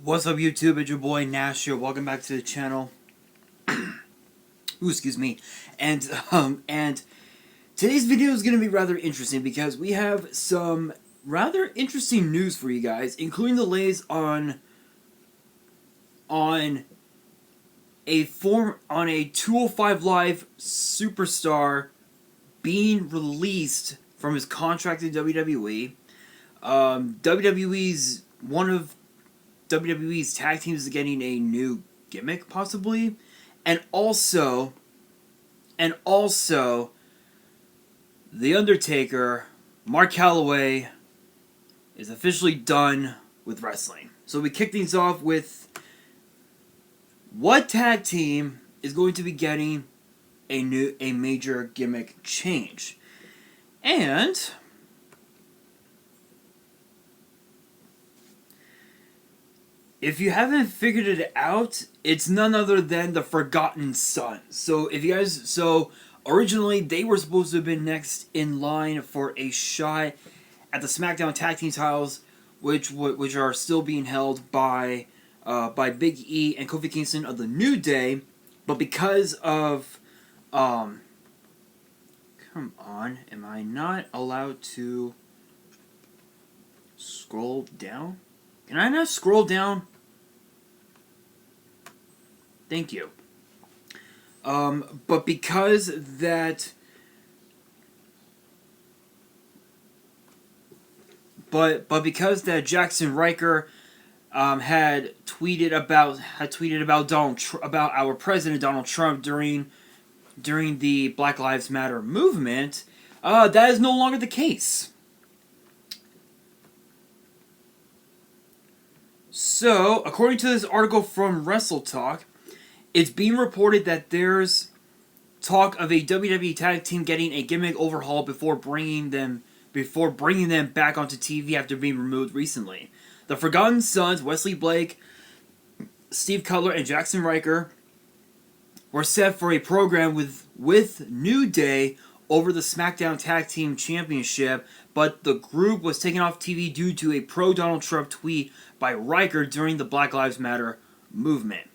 What's up, YouTube? It's your boy Nash here. Welcome back to the channel. Ooh, excuse me. And today's video is going to be rather interesting because we have some rather interesting news for you guys, including the latest on a 205 Live superstar being released from his contract in WWE. One of WWE's tag teams is getting a new gimmick, possibly, and also, the Undertaker, Mark Calloway, is officially done with wrestling. So we kick things off with what tag team is going to be getting a major gimmick change, and if you haven't figured it out, it's none other than the Forgotten Sons. So originally they were supposed to have been next in line for a shot at the SmackDown Tag Team titles, which are still being held by Big E and Kofi Kingston of the New Day, but because of come on, am I not allowed to scroll down? Can I not scroll down? Thank you. But because that... But because that Jaxson Ryker had tweeted about about our president Donald Trump during the Black Lives Matter movement, that is no longer the case. So, according to this article from Wrestle Talk, it's being reported that there's talk of a WWE tag team getting a gimmick overhaul before bringing them back onto TV after being removed recently. The Forgotten Sons, Wesley Blake, Steve Cutler, and Jaxson Ryker were set for a program with New Day over the SmackDown Tag Team Championship, but the group was taken off TV due to a pro-Donald Trump tweet by Ryker during the Black Lives Matter movement.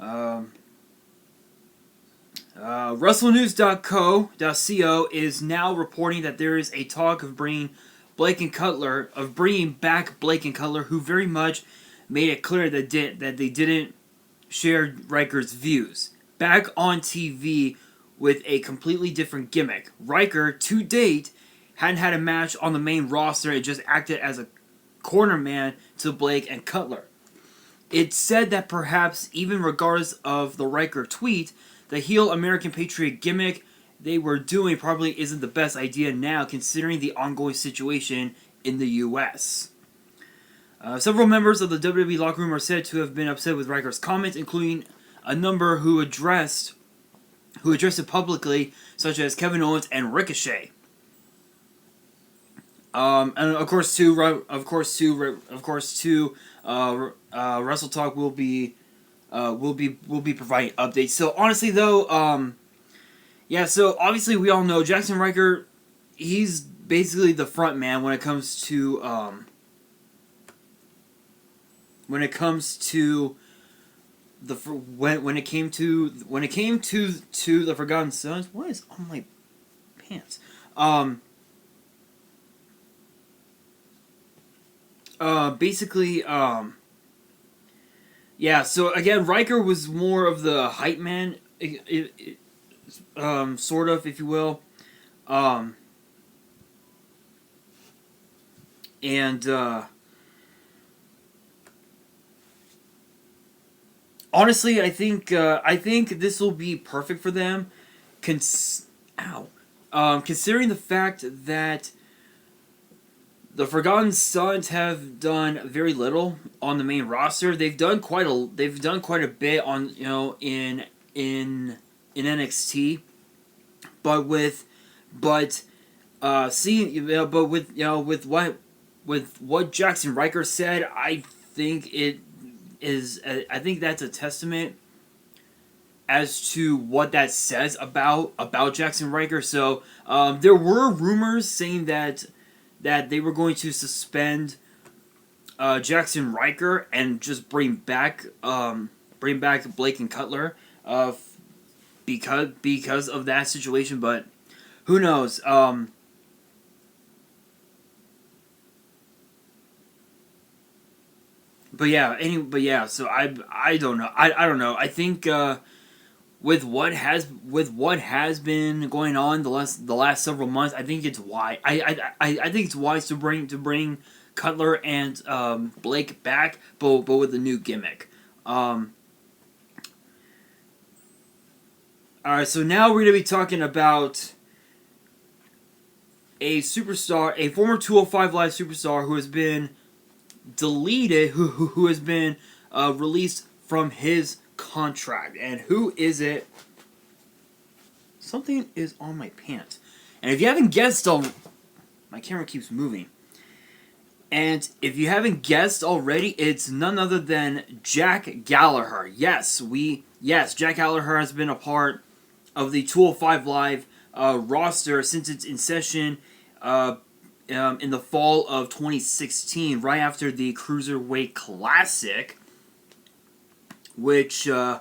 WrestleNews.co is now reporting that there is a talk of bringing back Blake and Cutler, who very much made it clear that they didn't share Ryker's views, back on TV with a completely different gimmick. Ryker, to date, hadn't had a match on the main roster and just acted as a corner man to Blake and Cutler. It's said that perhaps, even regardless of the Ryker tweet, the heel American Patriot gimmick they were doing probably isn't the best idea now, considering the ongoing situation in the U.S. Several members of the WWE locker room are said to have been upset with Ryker's comments, including a number who addressed it publicly, such as Kevin Owens and Ricochet. And of course, Wrestle Talk will be providing updates. So honestly, though, yeah. So obviously, we all know Jaxson Ryker. He's basically the front man when it comes to when it came to the Forgotten Sons. What is on my pants? Yeah, so again, Ryker was more of the hype man, sort of, if you will. Honestly, I think this will be perfect for them, considering the fact that the Forgotten Sons have done very little on the main roster. They've done quite a bit on in NXT, but with what Jaxson Ryker said, I think that's a testament as to what that says about Jaxson Ryker. So there were rumors saying that they were going to suspend Jackson Ryker and just bring back Blake and Cutler because of that situation. But who knows? So I don't know. I don't know. I think with what has been going on the last several months, I think it's why I think it's wise to bring Cutler and Blake back, but with a new gimmick. All right, so now we're gonna be talking about a former 205 Live superstar who has been deleted, who has been released from his contract, and who is it? Something is on my pants, and if you haven't guessed, my camera keeps moving. And if you haven't guessed already, it's none other than Jack Gallagher. Yes, Jack Gallagher has been a part of the 205 Live roster since its inception in the fall of 2016, right after the Cruiserweight Classic, which he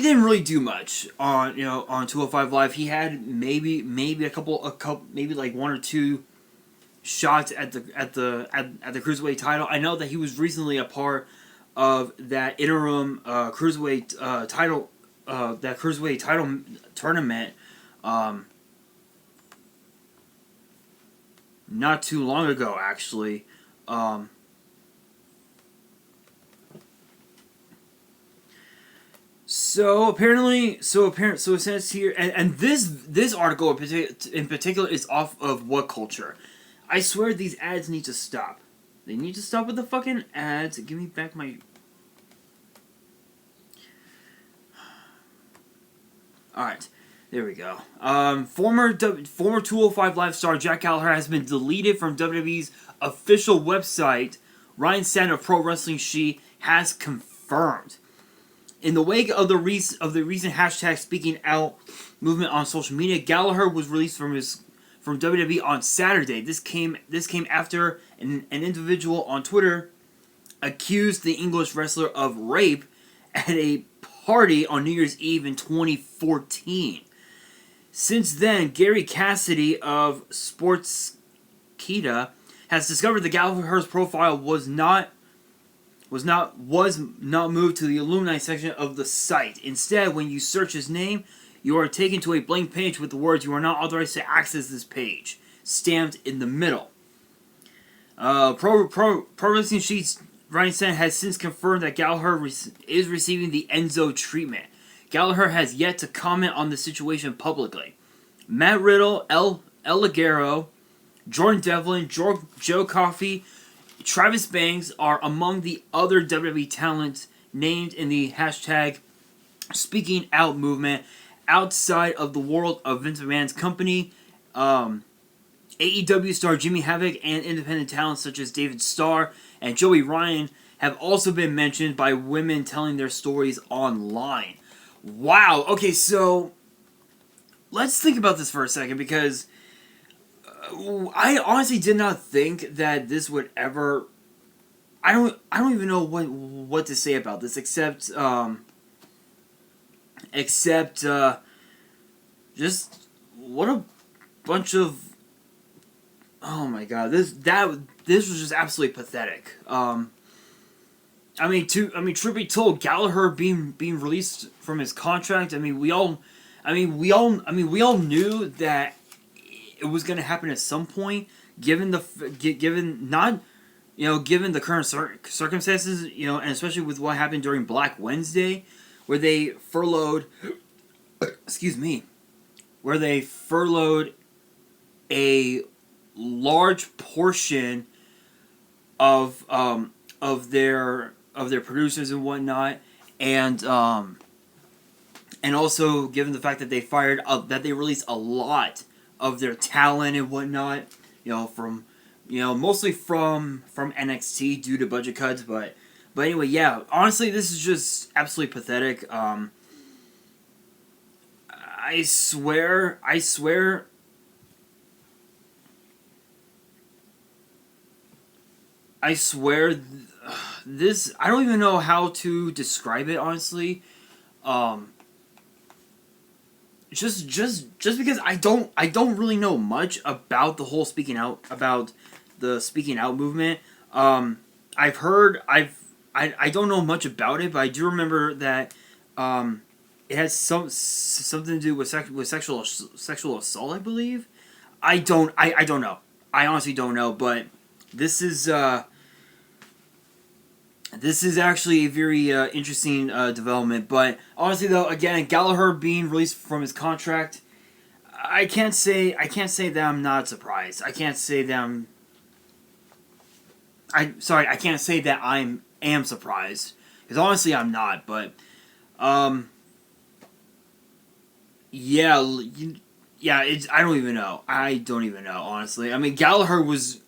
didn't really do much on 205 Live. He had maybe a couple maybe like one or two shots at the Cruiserweight title. I know that he was recently a part of that interim Cruiserweight title tournament not too long ago, actually. So it says here, and this article in particular is off of What Culture. I swear these ads need to stop. They need to stop with the fucking ads. Give me back my. All right, there we go. Former 205 Live star Jack Gallagher has been deleted from WWE's official website. Ryan Satin of Pro Wrestling She has confirmed. In the wake of the recent hashtag Speaking Out movement on social media, Gallagher was released from WWE on Saturday. This came after an individual on Twitter accused the English wrestler of rape at a party on New Year's Eve in 2014. Since then, Gary Cassidy of Sportskeeda has discovered that Gallagher's profile was not moved to the alumni section of the site. Instead, when you search his name, you are taken to a blank page with the words "You are not authorized to access this page" stamped in the middle. Pro Wrestling Sheet's Ryan Satin has since confirmed that Gallagher is receiving the Enzo treatment. Gallagher has yet to comment on the situation publicly. Matt Riddle, El Ligero, Jordan Devlin, Joe Coffey, Travis Banks are among the other WWE talents named in the hashtag Speaking Out movement outside of the world of Vince McMahon's company. AEW star Jimmy Havoc and independent talents such as David Starr and Joey Ryan have also been mentioned by women telling their stories online. Wow. Okay, so let's think about this for a second, because I honestly did not think that this would ever. I don't even know what to say about this except just what a bunch of. Oh my god, this was just absolutely pathetic. Truth be told, Gallagher being released from his contract. We all knew that it was going to happen at some point, given the current circumstances, and especially with what happened during Black Wednesday, where they furloughed. Excuse me, where they furloughed a large portion of their producers and whatnot, and also given the fact that they released a lot of their talent and whatnot, from mostly from NXT due to budget cuts, but anyway, yeah, honestly, this is just absolutely pathetic. I swear. I swear, this I don't even know how to describe it honestly. Um, just because I don't really know much about the whole speaking out movement. I've heard I don't know much about it, but I do remember that um, it has something to do with sexual assault, I believe. I don't know. I honestly don't know, but this is this is actually a very interesting development. But honestly, though, again, Gallagher being released from his contract, I can't say that I'm not surprised. I can't say that I can't say that am surprised because honestly, I'm not. But um, yeah, yeah. I don't even know. I don't even know honestly. I mean, Gallagher was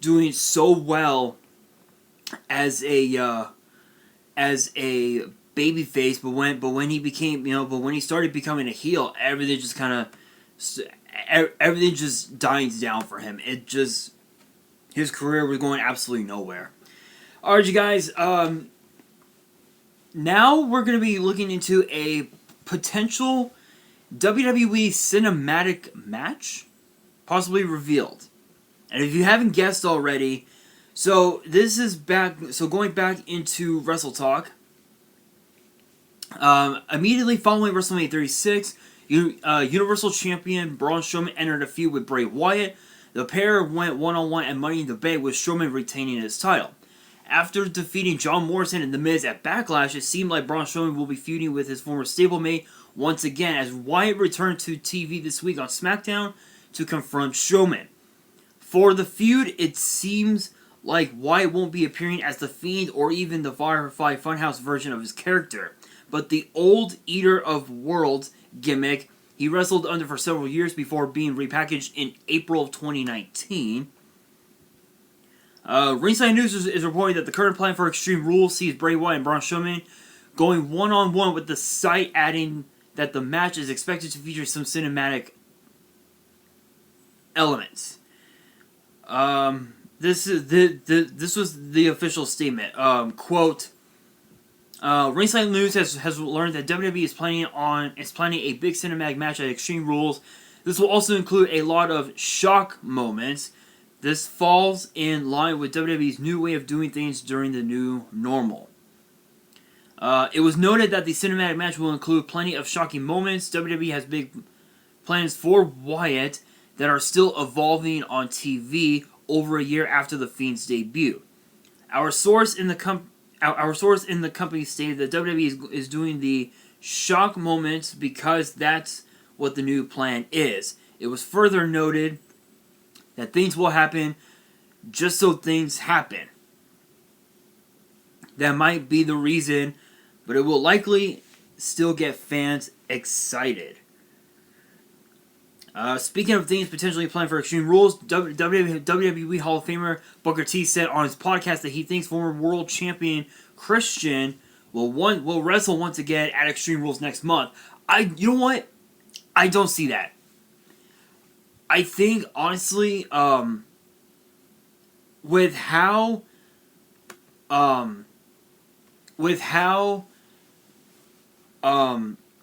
doing so well as a baby face, but when he became but when he started becoming a heel, everything just kind of everything just dies down for him. It just his career was going absolutely nowhere. All right, you guys. Now we're gonna be looking into a potential WWE cinematic match, possibly revealed. And if you haven't guessed already, so this is back. So going back into Wrestle Talk, immediately following WrestleMania 36, Universal Champion Braun Strowman entered a feud with Bray Wyatt. The pair went one-on-one at Money in the Bank, with Strowman retaining his title. After defeating John Morrison and The Miz at Backlash, it seemed like Braun Strowman will be feuding with his former stablemate once again, as Wyatt returned to TV this week on SmackDown to confront Strowman. For the feud, it seems like Wyatt won't be appearing as the Fiend or even the Firefly Funhouse version of his character, but the old Eater of Worlds gimmick he wrestled under for several years before being repackaged in April of 2019. Ringside News is reporting that the current plan for Extreme Rules sees Bray Wyatt and Braun Strowman going one-on-one, with the site adding that the match is expected to feature some cinematic elements. This was the official statement. Quote: Ringside News has learned that WWE is planning a big cinematic match at Extreme Rules. This will also include a lot of shock moments. This falls in line with WWE's new way of doing things during the new normal. It was noted that the cinematic match will include plenty of shocking moments. WWE has big plans for Wyatt that are still evolving on TV over a year after the Fiend's debut. Our source in the company stated that WWE is doing the shock moments because that's what the new plan is. It was further noted that things will happen just so things happen. That might be the reason, but it will likely still get fans excited. Speaking of things potentially planned for Extreme Rules, WWE Hall of Famer Booker T said on his podcast that he thinks former world champion Christian will wrestle once again at Extreme Rules next month. You know what? I don't see that. I think honestly, with how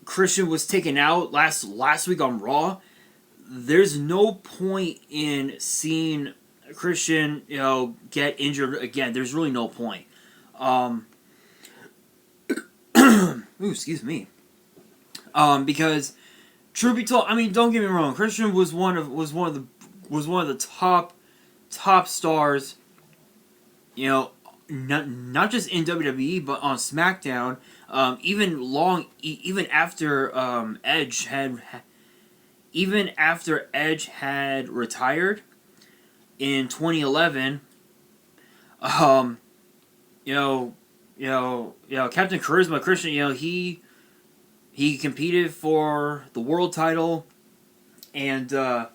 Christian was taken out last week on Raw, there's no point in seeing Christian, get injured again. There's really no point. Ooh, excuse me. Because truth be told, I mean, don't get me wrong. Christian was one of the top stars. Not just in WWE but on SmackDown. Even after Edge had retired in 2011, Captain Charisma Christian, he competed for the world title, and that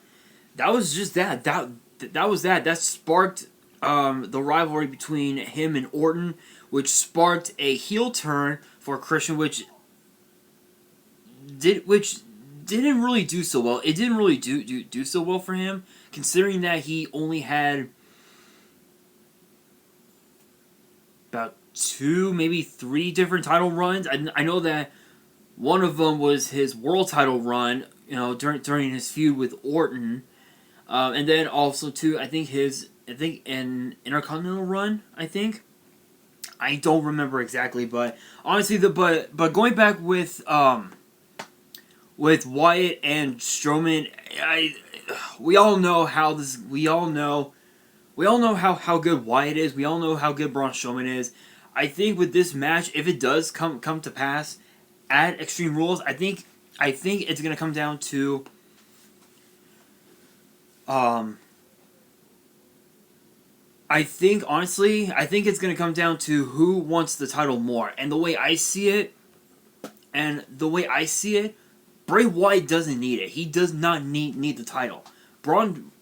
was just that sparked the rivalry between him and Orton, which sparked a heel turn for Christian, which didn't really do so well. It didn't really do so well for him, considering that he only had about 2, maybe 3 different title runs. I know that one of them was his world title run, during his feud with Orton, and then also too, I think an Intercontinental run. I don't remember exactly, but honestly, but going back with Wyatt and Strowman, we all know how this. We all know how good Wyatt is. We all know how good Braun Strowman is. I think with this match, if it does come to pass at Extreme Rules, I think it's gonna come down to I think it's gonna come down to who wants the title more. And the way I see it, Bray Wyatt doesn't need it. He does not need the title.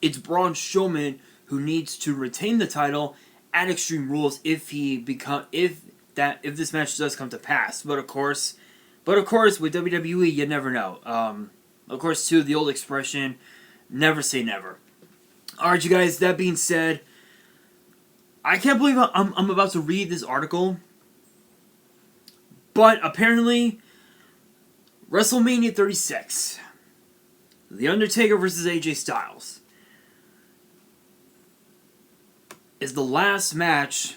It's Braun Strowman who needs to retain the title at Extreme Rules if this match does come to pass. But of course, with WWE, you never know. Of course, too, the old expression, never say never. Alright, you guys, that being said, I can't believe I'm about to read this article, but apparently, WrestleMania 36, The Undertaker versus AJ Styles, was the last match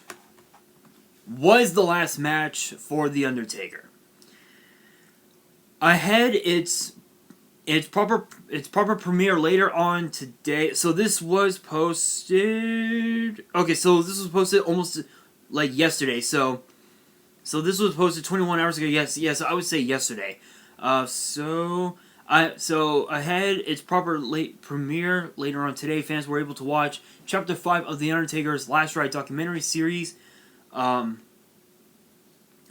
for The Undertaker. Ahead, its proper premiere later on today. So this was posted. Okay, so this was posted almost like yesterday. So this was posted 21 hours ago. Yes, I would say yesterday. So ahead, its proper late premiere later on today. Fans were able to watch Chapter 5 of The Undertaker's Last Ride documentary series.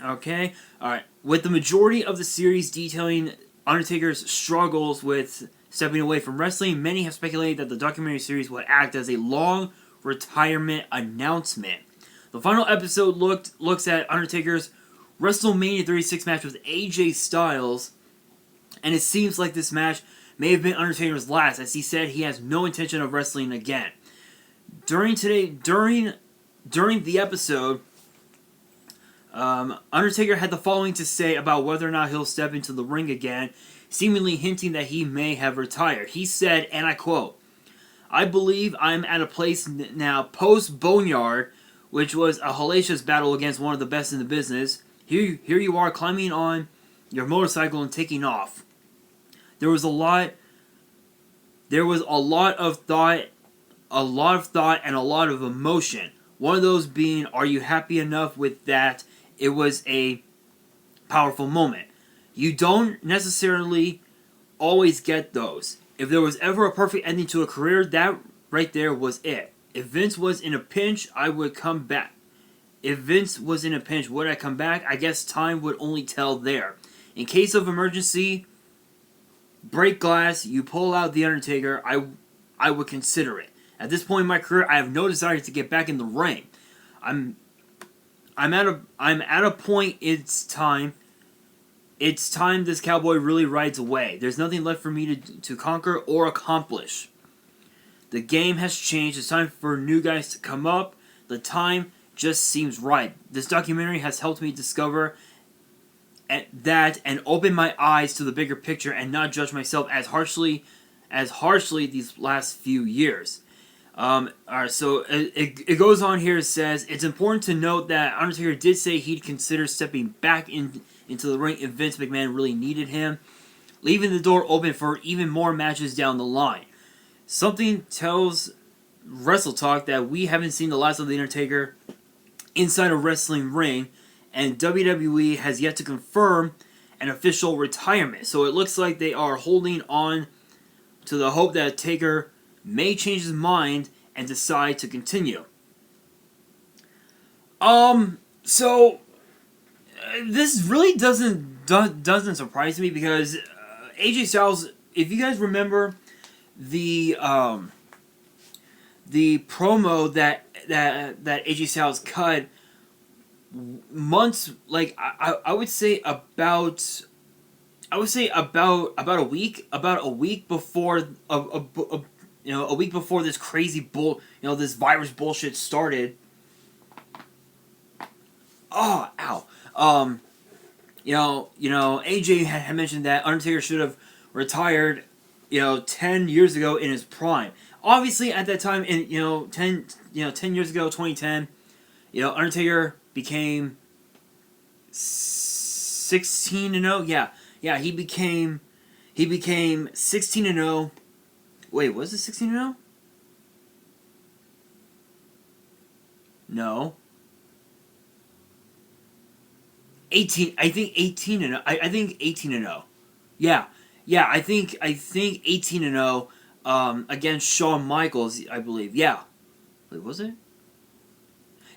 Okay, alright. With the majority of the series detailing Undertaker's struggles with stepping away from wrestling, many have speculated that the documentary series would act as a long retirement announcement. The final episode looks at Undertaker's WrestleMania 36 match with AJ Styles, and it seems like this match may have been Undertaker's last, as he said he has no intention of wrestling again. During the episode, Undertaker had the following to say about whether or not he'll step into the ring again, seemingly hinting that he may have retired. He said, and I quote, "I believe I'm at a place now post-Boneyard, which was a hellacious battle against one of the best in the business. Here you are climbing on your motorcycle and taking off. There was a lot of thought and a lot of emotion. One of those being, are you happy enough with that? It was a powerful moment. You don't necessarily always get those. If there was ever a perfect ending to a career, that right there was it. If Vince was in a pinch, I would come back. If Vince was in a pinch, would I come back? I guess time would only tell there. In case of emergency, break glass, you pull out The Undertaker, I would consider it. At this point in my career, I have no desire to get back in the ring. I'm at a point. It's time this cowboy really rides away. There's nothing left for me to conquer or accomplish. The game has changed. It's time for new guys to come up. The time just seems right. This documentary has helped me discover that and open my eyes to the bigger picture and not judge myself as harshly these last few years." Alright, so it goes on here. It says, it's important to note that Undertaker did say he'd consider stepping back into the ring if Vince McMahon really needed him, leaving the door open for even more matches down the line. Something tells Wrestle Talk that we haven't seen the last of The Undertaker inside a wrestling ring, and WWE has yet to confirm an official retirement. So it looks like they are holding on to the hope that Taker may change his mind and decide to continue. So this really doesn't surprise me because AJ Styles, if you guys remember the promo that AJ Styles cut months, like I would say about a week before a week before this crazy this virus bullshit started. Oh, ow. AJ had mentioned that Undertaker should have retired, 10 years ago in his prime. Obviously, at that time, in 10 years ago, 2010, Undertaker became 16-0. Yeah, he became 16-0. Wait, was it 16-0? No. 18. I think 18-0. I think 18-0. Yeah. Yeah, I think 18-0 against Shawn Michaels, I believe. Yeah. Wait, was it?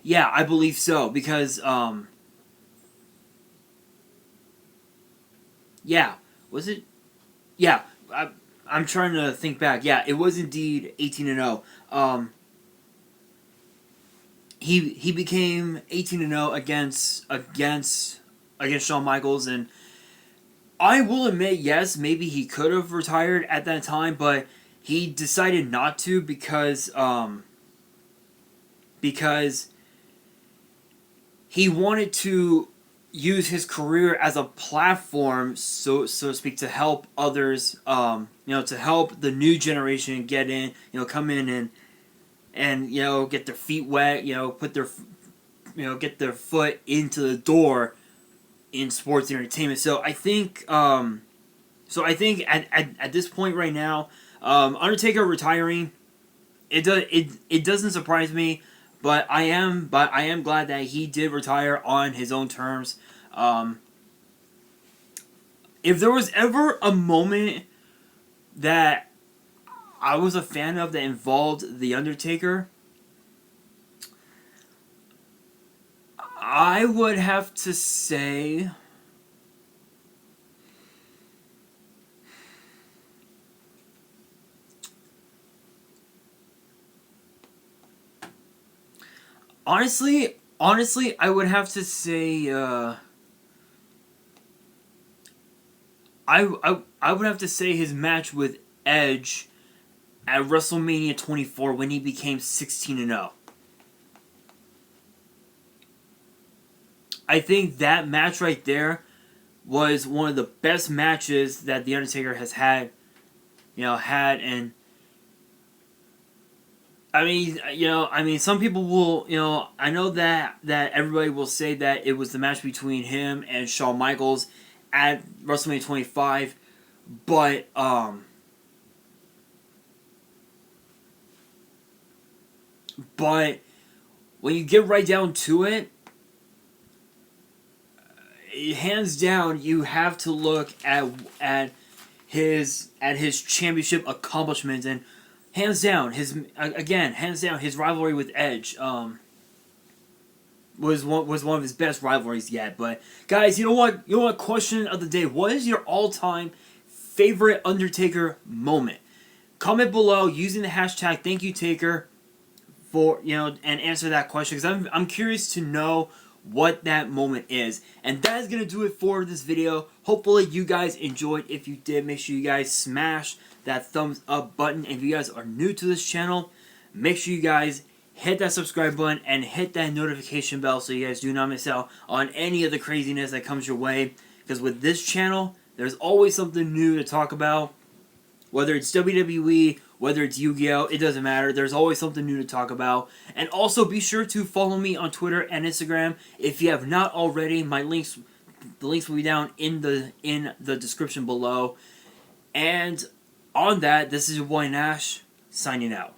Yeah, I believe so because yeah, was it? Yeah, I'm trying to think back. Yeah, it was indeed 18-0. He became 18-0 against Shawn Michaels, and I will admit, yes, maybe he could have retired at that time, but he decided not to because he wanted to use his career as a platform, so to speak, to help others, to help the new generation get in, come in and get their feet wet, put their, get their foot into the door in sports entertainment. So I think at this point right now, Undertaker retiring, it doesn't surprise me, but I am glad that he did retire on his own terms. Um, if there was ever a moment that I was a fan of that involved the Undertaker, I would have to say. Honestly, I would have to say. I would have to say his match with Edge at WrestleMania 24 when he became 16-0. I think that match right there was one of the best matches that the Undertaker has had. And some people will, I know that everybody will say that it was the match between him and Shawn Michaels at WrestleMania 25, but but when you get right down to it, hands down, you have to look at his championship accomplishments, and hands down his rivalry with Edge was one of his best rivalries yet. But guys, you know what? Question of the day: what is your all-time favorite Undertaker moment? Comment below using the hashtag #ThankYouTaker for and answer that question, because I'm curious to know what that moment is. And that is gonna do it for this video. Hopefully you guys enjoyed. If you did, make sure you guys smash that thumbs up button. And if you guys are new to this channel, make sure you guys hit that subscribe button and hit that notification bell so you guys do not miss out on any of the craziness that comes your way. Because with this channel, there's always something new to talk about. Whether it's WWE, whether it's YuGiOh, it doesn't matter. There's always something new to talk about. And also be sure to follow me on Twitter and Instagram if you have not already. The links will be down in the description below. And on that, this is your boy Nash, signing out.